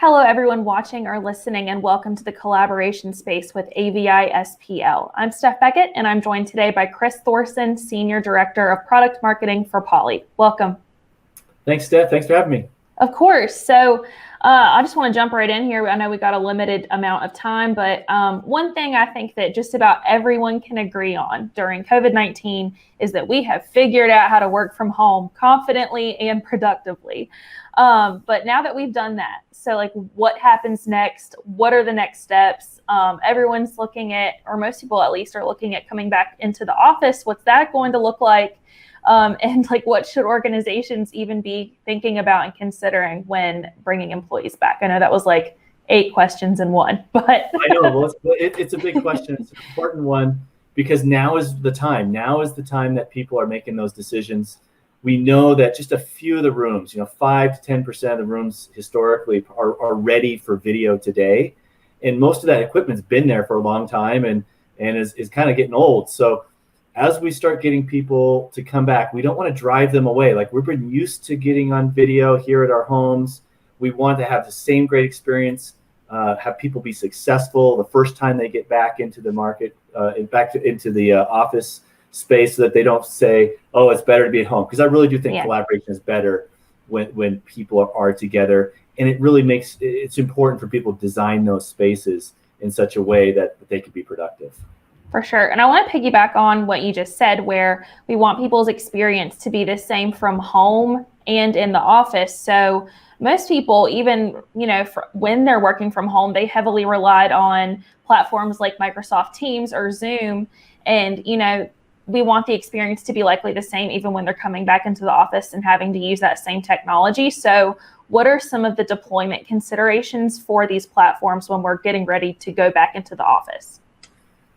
Hello, everyone watching or listening, and welcome to the collaboration space with AVI SPL. I'm Steph Beckett, and I'm joined today by Chris Thorson, Senior Director of Product Marketing for Poly. Welcome. Thanks, Steph. Thanks for having me. Of course. So I just want to jump right in here. I know we got a limited amount of time, but one thing I think that just about everyone can agree on during COVID-19 is that we have figured out how to work from home confidently and productively. But now that we've done that, so like what happens next? What are the next steps? Everyone's looking at, or most people at least are looking at coming back into the office. What's that going to look like? And like, what should organizations even be thinking about and considering when bringing employees back? I know that was like 8 questions in one, but I know, well, it's a big question. It's an important one because now is the time. Now is the time that people are making those decisions. We know that just a few of the rooms, 5 to 10% of the rooms historically are ready for video today, and most of that equipment's been there for a long time and is kind of getting old. So as we start getting people to come back, we don't want to drive them away. Like, we've been used to getting on video here at our homes. We want to have the same great experience, have people be successful the first time they get back into the market, into the office space, so that they don't say, oh, it's better to be at home. Because I really do think collaboration is better when people are together. And it really it's important for people to design those spaces in such a way that they can be productive. For sure. And I want to piggyback on what you just said, where we want people's experience to be the same from home and in the office. So most people, even, when they're working from home, they heavily relied on platforms like Microsoft Teams or Zoom. And, we want the experience to be likely the same even when they're coming back into the office and having to use that same technology. So what are some of the deployment considerations for these platforms when we're getting ready to go back into the office?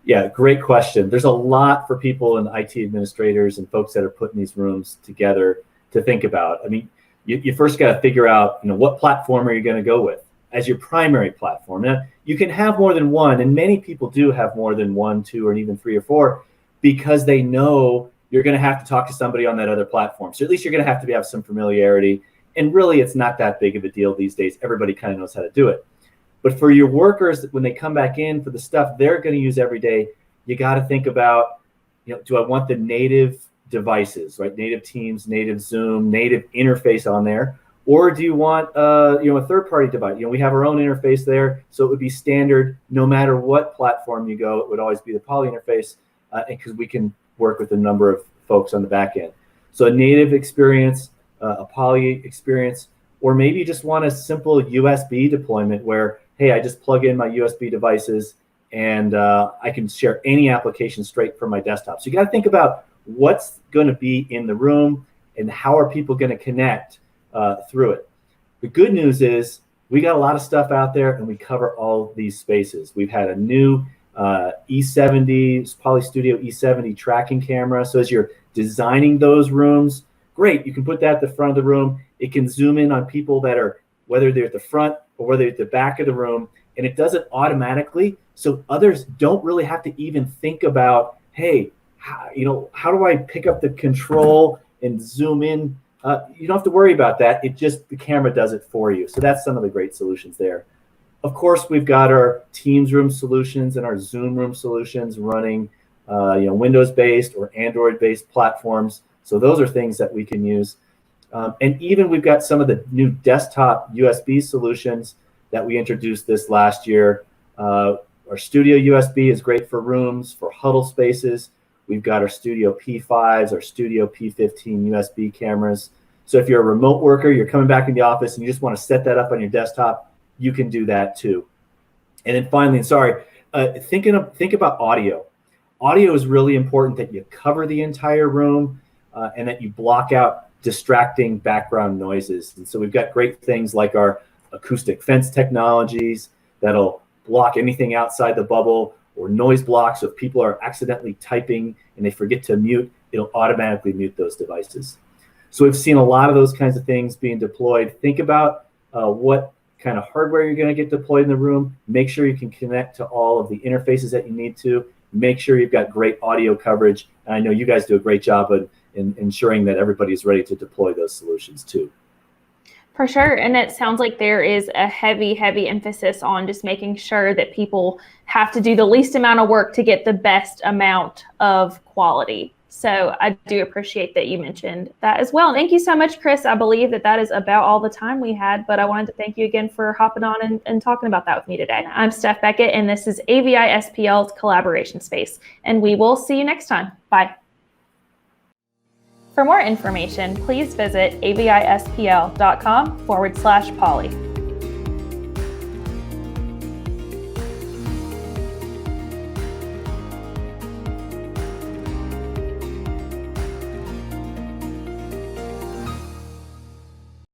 Yeah, great question. There's a lot for people and IT administrators and folks that are putting these rooms together to think about. I mean, you first got to figure out, what platform are you going to go with as your primary platform. Now, you can have more than one, and many people do have more than 1, 2, or even 3 or 4, because they know you're going to have to talk to somebody on that other platform. So at least you're going to have some familiarity. And really, it's not that big of a deal these days. Everybody kind of knows how to do it. But for your workers, when they come back in for the stuff they're going to use every day, you got to think about, do I want the native devices, right? Native Teams, native Zoom, native interface on there, or do you want, a third-party device? We have our own interface there, so it would be standard no matter what platform you go. It would always be the Poly interface, because we can work with a number of folks on the back end. So a native experience, a Poly experience, or maybe you just want a simple USB deployment where, hey, I just plug in my USB devices and I can share any application straight from my desktop. So you got to think about what's going to be in the room and how are people going to connect through it. The good news is we got a lot of stuff out there and we cover all these spaces. We've had a new E70, Poly Studio E70 tracking camera. So as you're designing those rooms, great, you can put that at the front of the room. It can zoom in on people that are, whether they're at the front or whether they're at the back of the room, and it does it automatically. So others don't really have to even think about, hey, how do I pick up the control and zoom in? You don't have to worry about that. The camera does it for you. So that's some of the great solutions there. Of course, we've got our Teams room solutions and our Zoom room solutions running, Windows-based or Android-based platforms. So those are things that we can use. And even we've got some of the new desktop USB solutions that we introduced this last year. Our Studio USB is great for rooms, for huddle spaces. We've got our Studio P5s, our Studio P15 USB cameras. So if you're a remote worker, you're coming back in the office and you just want to set that up on your desktop, you can do that too. And then finally, think about audio. Audio is really important that you cover the entire room and that you block out distracting background noises. And so we've got great things like our acoustic fence technologies that'll block anything outside the bubble, or noise blocks. So if people are accidentally typing and they forget to mute, it'll automatically mute those devices. So we've seen a lot of those kinds of things being deployed. Think about what kind of hardware you're going to get deployed in the room. Make sure you can connect to all of the interfaces that you need to. Make sure you've got great audio coverage. And I know you guys do a great job in ensuring that everybody is ready to deploy those solutions too. For sure. And it sounds like there is a heavy, heavy emphasis on just making sure that people have to do the least amount of work to get the best amount of quality. So I do appreciate that you mentioned that as well. Thank you so much, Chris. I believe that is about all the time we had, but I wanted to thank you again for hopping on and talking about that with me today. I'm Steph Beckett, and this is AVI SPL's Collaboration Space, and we will see you next time. Bye. For more information, please visit avispl.com/poly.